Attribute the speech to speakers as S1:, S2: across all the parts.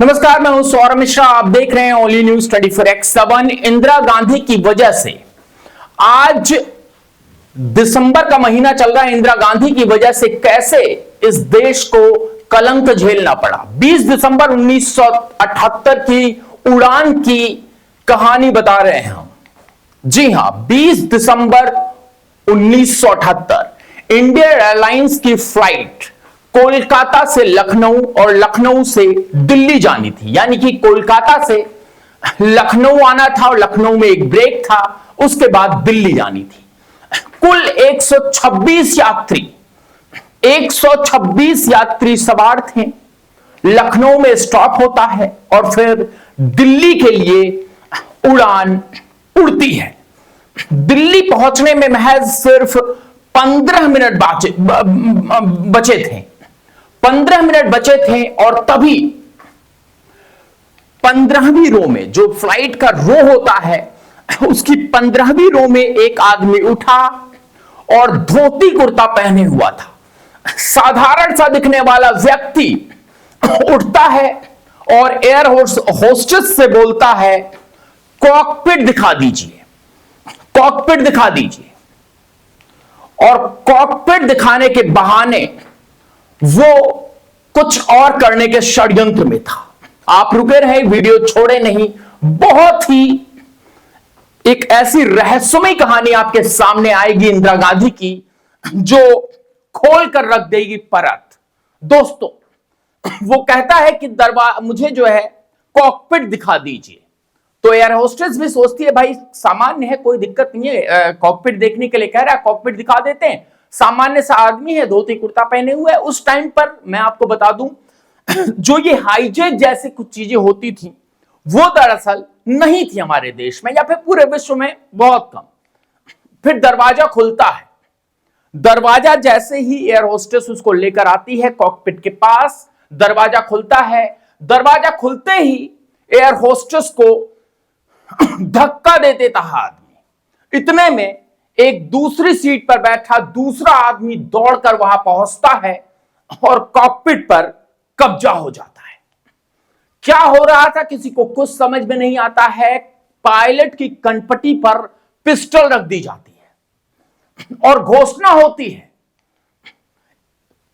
S1: नमस्कार, मैं हूं सौरभ मिश्रा। आप देख रहे हैं only news 24x7। Indira Gandhi की वजह से आज दिसंबर का महीना चल रहा है। इंदिरा गांधी की वजह से कैसे इस देश को कलंक झेलना पड़ा। 20 दिसंबर 1978 की उड़ान की कहानी बता रहे हैं हम। जी हां, 20 दिसंबर 1978 इंडियन एयरलाइंस की फ्लाइट कोलकाता से लखनऊ और लखनऊ से दिल्ली जानी थी। यानी कि कोलकाता से लखनऊ आना था और लखनऊ में एक ब्रेक था, उसके बाद दिल्ली जानी थी। कुल 126 यात्री सवार थे। लखनऊ में स्टॉप होता है और फिर दिल्ली के लिए उड़ान उड़ती है। दिल्ली पहुंचने में महज सिर्फ 15 मिनट बचे थे। 15 मिनट बचे थे और तभी 15वीं रो में, जो फ्लाइट का रो होता है, उसकी 15वीं रो में एक आदमी उठा और धोती कुर्ता पहने हुआ था। साधारण सा दिखने वाला व्यक्ति उठता है और एयर होस्टेस से बोलता है, कॉकपिट दिखा दीजिए, कॉकपिट दिखा दीजिए। और कॉकपिट दिखाने के बहाने वो कुछ और करने के षड्यंत्र में था। आप रुके रहे, वीडियो छोड़े नहीं। बहुत ही एक ऐसी रहस्यमय कहानी आपके सामने आएगी इंदिरा गांधी की, जो खोल कर रख देगी परत। दोस्तों, वो कहता है कि मुझे जो है कॉकपिट दिखा दीजिए। तो एयर होस्टेस भी सोचती है, भाई सामान्य है, कोई दिक्कत नहीं है, कॉकपिट देखने के लिए कह रहा है, कॉकपिट दिखा देते हैं। सामान्य सा आदमी है, धोती कुर्ता पहने हुए है। उस टाइम पर मैं आपको बता दूं, जो ये हाईजेक जैसी कुछ चीजें होती थी, वो दरअसल नहीं थी हमारे देश में या फिर पूरे विश्व में बहुत कम। फिर दरवाजा खुलता है। दरवाजा जैसे ही एयर होस्टेस उसको लेकर आती है कॉकपिट के पास, दरवाजा खुलता है। दरवाजा खुलते ही एयर होस्टेस को धक्का दे देता है आदमी। इतने में एक दूसरी सीट पर बैठा दूसरा आदमी दौड़कर वहां पहुंचता है और कॉकपिट पर कब्जा हो जाता है। क्या हो रहा था किसी को कुछ समझ में नहीं आता है। पायलट की कनपटी पर पिस्टल रख दी जाती है और घोषणा होती है।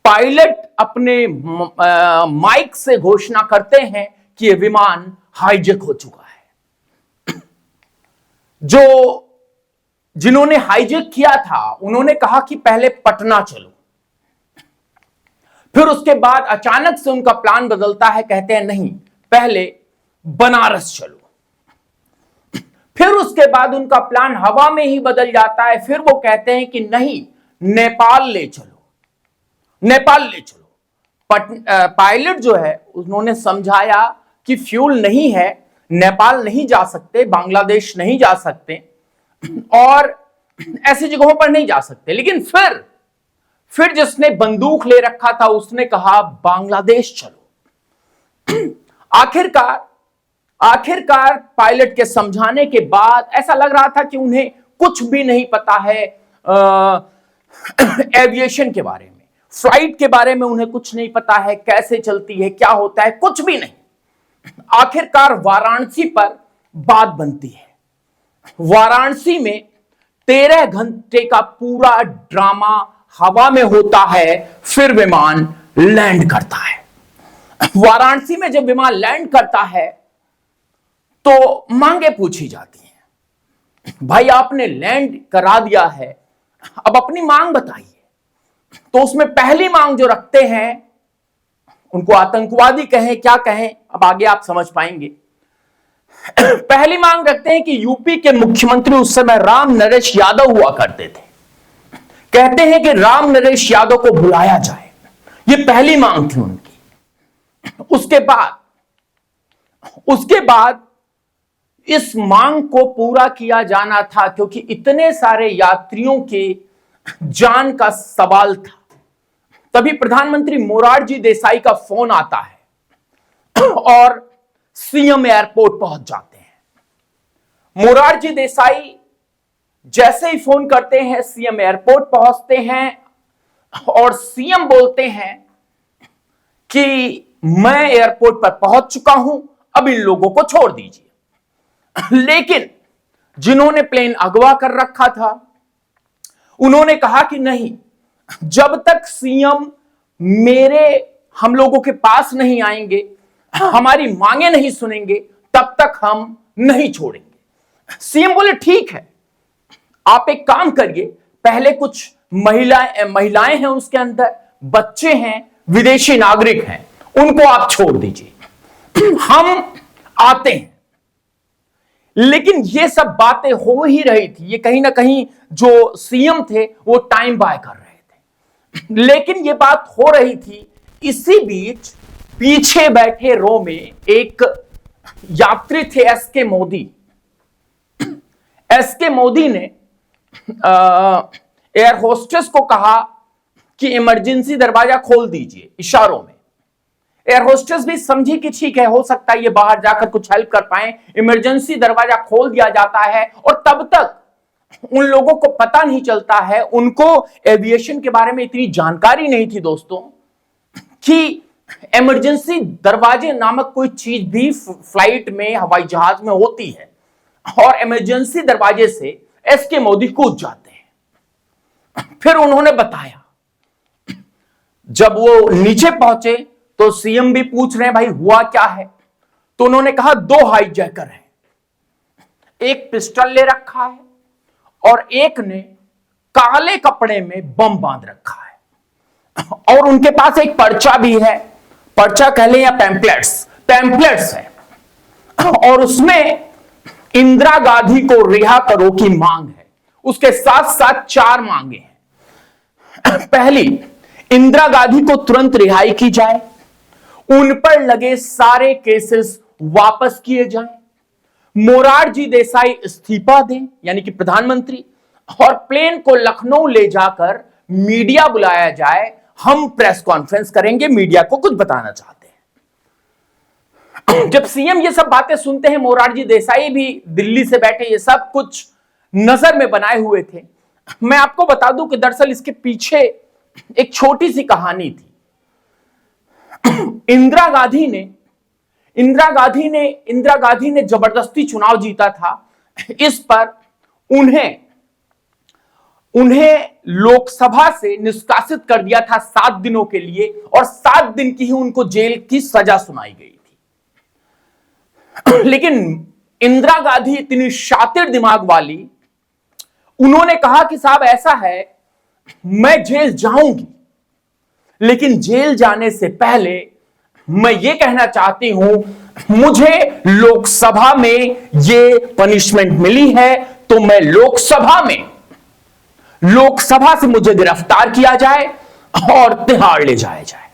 S1: पायलट अपने माइक से घोषणा करते हैं कि यह विमान हाईजेक हो चुका है। जिन्होंने हाईजेक किया था उन्होंने कहा कि पहले पटना चलो। फिर उसके बाद अचानक से उनका प्लान बदलता है, कहते हैं नहीं, पहले बनारस चलो। फिर उसके बाद उनका प्लान हवा में ही बदल जाता है। फिर वो कहते हैं कि नहीं, नेपाल ले चलो, नेपाल ले चलो। पायलट जो है उन्होंने समझाया कि फ्यूल नहीं है, नेपाल नहीं जा सकते, बांग्लादेश नहीं जा सकते और ऐसी जगहों पर नहीं जा सकते। लेकिन फिर जिसने बंदूक ले रखा था उसने कहा बांग्लादेश चलो। आखिरकार पायलट के समझाने के बाद ऐसा लग रहा था कि उन्हें कुछ भी नहीं पता है एविएशन के बारे में, फ्लाइट के बारे में उन्हें कुछ नहीं पता है, कैसे चलती है, क्या होता है, कुछ भी नहीं। आखिरकार वाराणसी पर बात बनती है। वाराणसी में 13 घंटे का पूरा ड्रामा हवा में होता है, फिर विमान लैंड करता है। वाराणसी में जब विमान लैंड करता है तो मांगे पूछी जाती हैं, भाई आपने लैंड करा दिया है, अब अपनी मांग बताइए। तो उसमें पहली मांग जो रखते हैं, उनको आतंकवादी कहें क्या कहें, अब आगे आप समझ पाएंगे। पहली मांग रखते हैं कि यूपी के मुख्यमंत्री उस समय राम नरेश यादव हुआ करते थे, कहते हैं कि राम नरेश यादव को बुलाया जाए। यह पहली मांग थी उनकी। उसके बाद इस मांग को पूरा किया जाना था, क्योंकि इतने सारे यात्रियों के जान का सवाल था। तभी प्रधानमंत्री मोरारजी देसाई का फोन आता है और सीएम एयरपोर्ट पहुंच जाते हैं। मोरारजी देसाई जैसे ही फोन करते हैं, सीएम एयरपोर्ट पहुंचते हैं और सीएम बोलते हैं कि मैं एयरपोर्ट पर पहुंच चुका हूं, अब इन लोगों को छोड़ दीजिए। लेकिन जिन्होंने प्लेन अगवा कर रखा था उन्होंने कहा कि नहीं, जब तक सीएम हम लोगों के पास नहीं आएंगे, हमारी मांगे नहीं सुनेंगे, तब तक हम नहीं छोड़ेंगे। सीएम बोले ठीक है, आप एक काम करिए, पहले कुछ महिलाएं हैं, उसके अंदर बच्चे हैं, विदेशी नागरिक हैं, उनको आप छोड़ दीजिए, हम आते हैं। लेकिन ये सब बातें हो ही रही थी, ये कहीं ना कहीं जो सीएम थे वो टाइम बाय कर रहे थे, लेकिन ये बात हो रही थी। इसी बीच पीछे बैठे रो में एक यात्री थे, एसके मोदी। एसके मोदी ने एयर होस्टेस को कहा कि इमरजेंसी दरवाजा खोल दीजिए, इशारों में। एयर होस्टेस भी समझी कि ठीक है, हो सकता है ये बाहर जाकर कुछ हेल्प कर पाए। इमरजेंसी दरवाजा खोल दिया जाता है और तब तक उन लोगों को पता नहीं चलता है, उनको एविएशन के बारे में इतनी जानकारी नहीं थी दोस्तों, कि इमरजेंसी दरवाजे नामक कोई चीज भी फ्लाइट में, हवाई जहाज में होती है। और इमरजेंसी दरवाजे से एसके मोदी कूद जाते हैं। फिर उन्होंने बताया, जब वो नीचे पहुंचे तो सीएम भी पूछ रहे हैं भाई हुआ क्या है, तो उन्होंने कहा 2 हाईजैकर हैं, एक पिस्टल ले रखा है और एक ने काले कपड़े में बम बांध रखा है, और उनके पास एक पर्चा भी है, पर्चा कह लें या पैम्पलेट्स है, और उसमें इंदिरा गांधी को रिहा करो की मांग है। उसके साथ साथ 4 मांगे हैं। पहली, इंदिरा गांधी को तुरंत रिहाई की जाए, उन पर लगे सारे केसेस वापस किए जाएं, मोरारजी देसाई इस्तीफा दें, यानी कि प्रधानमंत्री, और प्लेन को लखनऊ ले जाकर मीडिया बुलाया जाए, हम प्रेस कॉन्फ्रेंस करेंगे, मीडिया को कुछ बताना चाहते हैं। जब सीएम ये सब बातें सुनते हैं, मोरारजी देसाई भी दिल्ली से बैठे ये सब कुछ नजर में बनाए हुए थे। मैं आपको बता दूं कि दरअसल इसके पीछे एक छोटी सी कहानी थी। इंदिरा गांधी ने जबरदस्ती चुनाव जीता था। इस पर उन्हें लोकसभा से निष्कासित कर दिया था 7 दिनों के लिए, और 7 दिन की ही उनको जेल की सजा सुनाई गई थी। लेकिन इंदिरा गांधी इतनी शातिर दिमाग वाली, उन्होंने कहा कि साहब ऐसा है, मैं जेल जाऊंगी, लेकिन जेल जाने से पहले मैं ये कहना चाहती हूं, मुझे लोकसभा में ये पनिशमेंट मिली है, तो मैं लोकसभा से मुझे गिरफ्तार किया जाए और तिहाड़ ले जाया जाए।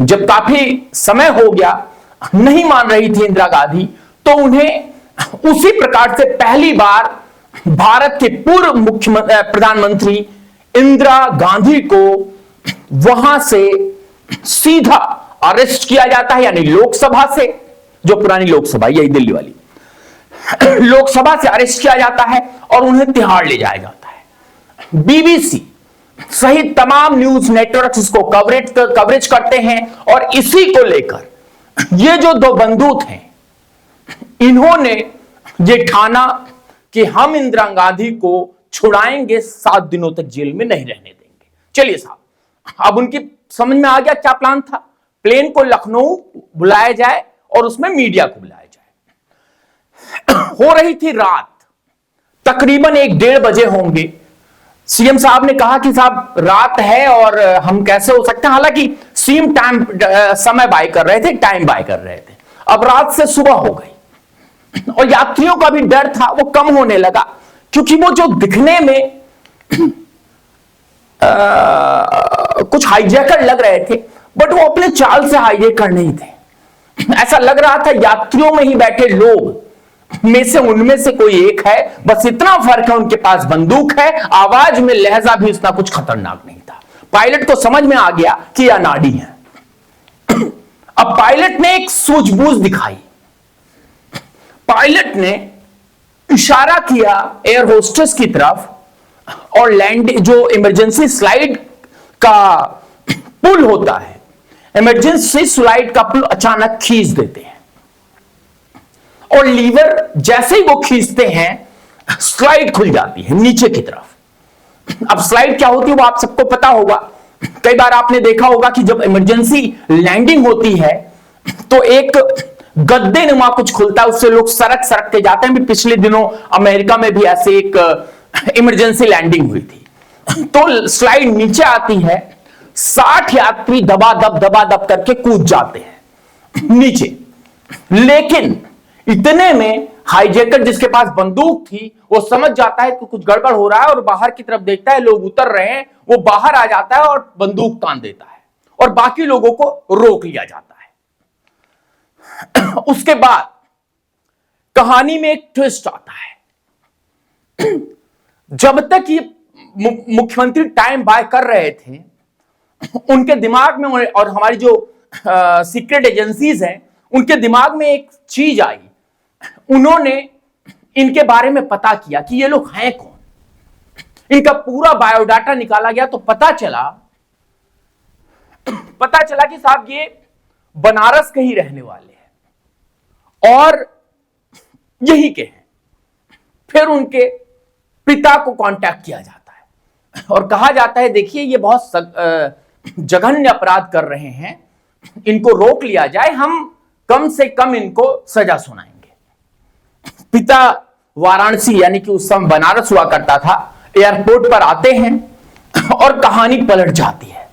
S1: जब काफी समय हो गया, नहीं मान रही थी इंदिरा गांधी, तो उन्हें उसी प्रकार से पहली बार भारत के पूर्व प्रधानमंत्री इंदिरा गांधी को वहां से सीधा अरेस्ट किया जाता है, यानी लोकसभा से, जो पुरानी लोकसभा, यही दिल्ली वाली लोकसभा से अरेस्ट किया जाता है और उन्हें तिहाड़ ले जाया जाता है। बीबीसी सहित तमाम न्यूज नेटवर्क इसको कवरेज करते हैं, और इसी को लेकर ये जो 2 बंदूक हैं, इन्होंने ये ठाना कि हम इंदिरा गांधी को छुड़ाएंगे, 7 दिनों तक जेल में नहीं रहने देंगे। चलिए साहब, अब उनकी समझ में आ गया क्या प्लान था। प्लेन को लखनऊ बुलाया जाए और उसमें मीडिया को बुलाया जाए। हो रही थी रात, तकरीबन 1-1:30 बजे होंगे। सीएम साहब ने कहा कि साहब रात है और हम कैसे हो सकते हैं, हालांकि सीएम समय बाय कर रहे थे, टाइम बाय कर रहे थे। अब रात से सुबह हो गई और यात्रियों का भी डर था, वो कम होने लगा, क्योंकि वो जो दिखने में कुछ हाईजैकर लग रहे थे, बट वो अपने चाल से हाईजैकर नहीं थे। ऐसा लग रहा था यात्रियों में ही बैठे लोग में से उनमें से कोई एक है, बस इतना फर्क है उनके पास बंदूक है, आवाज में लहजा भी इतना कुछ खतरनाक नहीं था। पायलट को समझ में आ गया कि यह नाड़ी है। अब पायलट ने एक सूझबूझ दिखाई। पायलट ने इशारा किया एयर होस्टेस की तरफ, और जो इमरजेंसी स्लाइड का पुल होता है, इमरजेंसी स्लाइड का पुल अचानक खींच देते हैं और लीवर जैसे ही वो खींचते हैं स्लाइड खुल जाती है नीचे की तरफ। अब स्लाइड क्या होती है वो आप सबको पता होगा। कई बार आपने देखा होगा कि जब इमरजेंसी लैंडिंग होती है तो एक गद्दे नुमा कुछ खुलता है, उससे लोग सरक सरक के जाते हैं। भी पिछले दिनों अमेरिका में भी ऐसे एक इमरजेंसी लैंडिंग हुई थी। तो स्लाइड नीचे आती है, 60 यात्री दबा दब करके कूद जाते हैं नीचे। लेकिन इतने में हाईजैकर जिसके पास बंदूक थी वो समझ जाता है कि कुछ गड़बड़ हो रहा है और बाहर की तरफ देखता है, लोग उतर रहे हैं। वो बाहर आ जाता है और बंदूक तान देता है और बाकी लोगों को रोक लिया जाता है। उसके बाद कहानी में एक ट्विस्ट आता है। जब तक ये मुख्यमंत्री टाइम बाय कर रहे थे, उनके दिमाग में और हमारी जो सीक्रेट एजेंसीज हैं उनके दिमाग में एक चीज आई। उन्होंने इनके बारे में पता किया कि ये लोग हैं कौन। इनका पूरा बायोडाटा निकाला गया तो पता चला कि साहब ये बनारस के ही रहने वाले हैं और यही के हैं। फिर उनके पिता को कांटेक्ट किया जाता है और कहा जाता है देखिए ये बहुत जघन्य अपराध कर रहे हैं, इनको रोक लिया जाए, हम कम से कम इनको सजा सुनाएंगे। पिता वाराणसी यानी कि उस समय बनारस हुआ करता था, एयरपोर्ट पर आते हैं और कहानी पलट जाती है।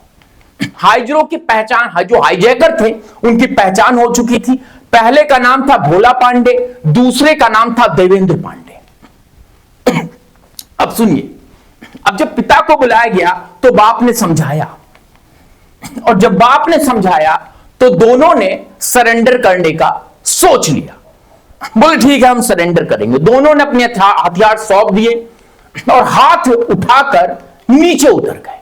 S1: हाइजरों की पहचान, जो हाईजैकर थे उनकी पहचान हो चुकी थी। पहले का नाम था भोला पांडे, दूसरे का नाम था देवेंद्र पांडे। अब सुनिए, अब जब पिता को बुलाया गया तो बाप ने समझाया और जब बाप ने समझाया तो दोनों ने सरेंडर करने का सोच लिया। बोले ठीक है हम सरेंडर करेंगे। दोनों ने अपने हथियार सौंप दिए और हाथ उठाकर नीचे उतर गए।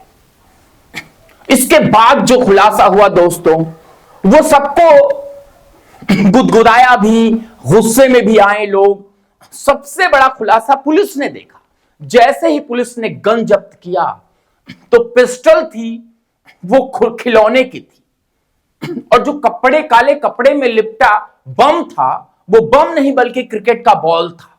S1: इसके बाद जो खुलासा हुआ दोस्तों, वो सबको गुदगुदाया भी, गुस्से में भी आए लोग। सबसे बड़ा खुलासा पुलिस ने देखा। जैसे ही पुलिस ने गन जब्त किया तो पिस्टल थी वो खिलौने की थी और जो काले कपड़े में लिपटा बम था वो बम नहीं बल्कि क्रिकेट का बॉल था।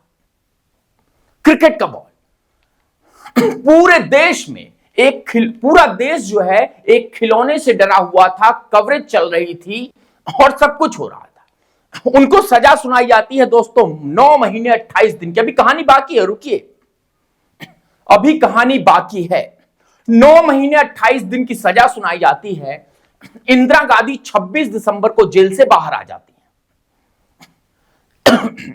S1: क्रिकेट का बॉल। पूरे देश में पूरा देश जो है एक खिलौने से डरा हुआ था। कवरेज चल रही थी और सब कुछ हो रहा था। उनको सजा सुनाई जाती है दोस्तों 9 महीने 28 दिन की। अभी कहानी बाकी है, रुकिए, अभी कहानी बाकी है। 9 महीने 28 दिन की सजा सुनाई जाती है। इंदिरा गांधी 26 दिसंबर को जेल से बाहर आ जाती है।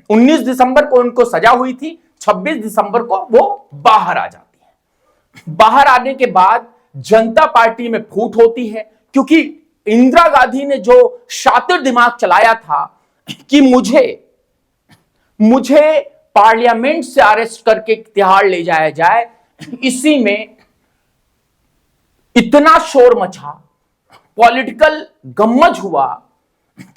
S1: 19 दिसंबर को उनको सजा हुई थी, 26 दिसंबर को वो बाहर आ जाती है। बाहर आने के बाद जनता पार्टी में फूट होती है क्योंकि इंदिरा गांधी ने जो शातिर दिमाग चलाया था कि मुझे पार्लियामेंट से अरेस्ट करके तिहाड़ ले जाया जाए, इसी में इतना शोर मचा, पॉलिटिकल गम्मज हुआ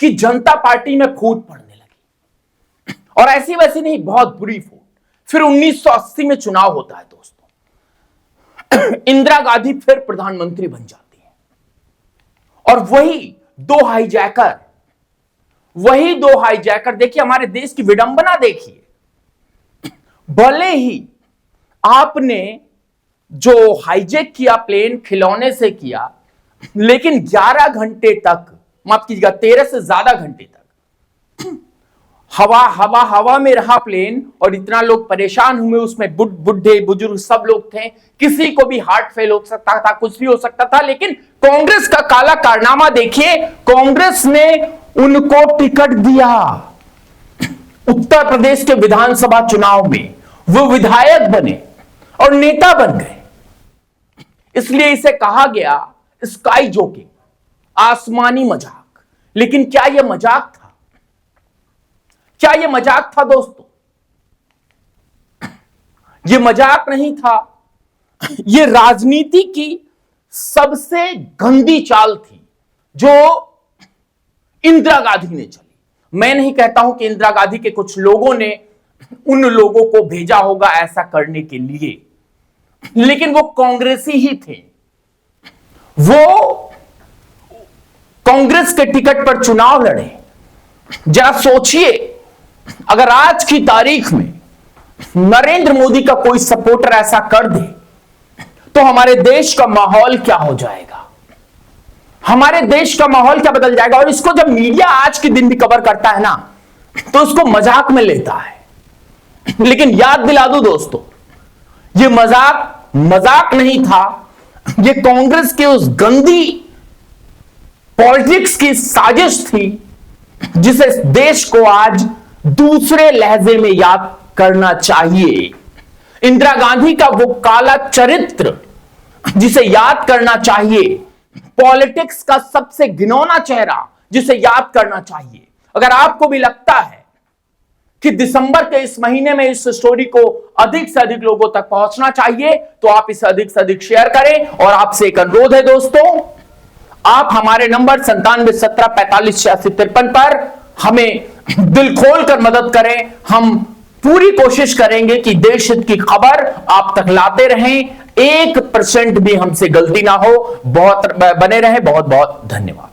S1: कि जनता पार्टी में फूट पड़ने लगी। और ऐसी वैसी नहीं, बहुत बुरी फूट। फिर 1980 में चुनाव होता है दोस्तों। इंदिरा गांधी फिर प्रधानमंत्री बन जाती है और वही दो हाईजैकर देखिए, हमारे देश की विडंबना देखिए। भले ही आपने जो हाईजैक किया प्लेन खिलौने से किया, लेकिन 11 घंटे तक, माफ कीजिएगा 13 से ज्यादा घंटे तक हवा में रहा प्लेन और इतना लोग परेशान हुए। उसमें बुढ़े बुजुर्ग सब लोग थे, किसी को भी हार्ट फेल हो सकता था, कुछ भी हो सकता था। लेकिन कांग्रेस का काला कारनामा देखिए, कांग्रेस ने उनको टिकट दिया। उत्तर प्रदेश के विधानसभा चुनाव में वो विधायक बने और नेता बन गए। इसलिए इसे कहा गया स्काई जोकिंग, आसमानी मजाक। लेकिन क्या यह मजाक था? क्या यह मजाक था दोस्तों? यह मजाक नहीं था। यह राजनीति की सबसे गंदी चाल थी जो इंदिरा गांधी ने चली। मैं नहीं कहता हूं कि इंदिरा गांधी के कुछ लोगों ने उन लोगों को भेजा होगा ऐसा करने के लिए, लेकिन वो कांग्रेसी ही थे। वो कांग्रेस के टिकट पर चुनाव लड़े। जरा सोचिए, अगर आज की तारीख में नरेंद्र मोदी का कोई सपोर्टर ऐसा कर दे तो हमारे देश का माहौल क्या हो जाएगा, हमारे देश का माहौल क्या बदल जाएगा। और इसको जब मीडिया आज के दिन भी कवर करता है ना, तो उसको मजाक में लेता है। लेकिन याद दिला दूं दोस्तों, ये मजाक नहीं था, ये कांग्रेस के उस गंदी पॉलिटिक्स की साजिश थी जिसे देश को आज दूसरे लहजे में याद करना चाहिए। इंदिरा गांधी का वो काला चरित्र जिसे याद करना चाहिए, पॉलिटिक्स का सबसे घिनौना चेहरा जिसे याद करना चाहिए। अगर आपको भी लगता है कि दिसंबर के इस महीने में इस स्टोरी को अधिक से अधिक लोगों तक पहुंचना चाहिए, तो आप इसे अधिक से अधिक शेयर करें। और आपसे एक अनुरोध है दोस्तों, आप हमारे नंबर 9775458653 पर हमें दिल खोलकर मदद करें। हम पूरी कोशिश करेंगे कि देश हित की खबर आप तक लाते रहें, 1% भी हमसे गलती ना हो। बहुत बने रहें। बहुत बहुत धन्यवाद।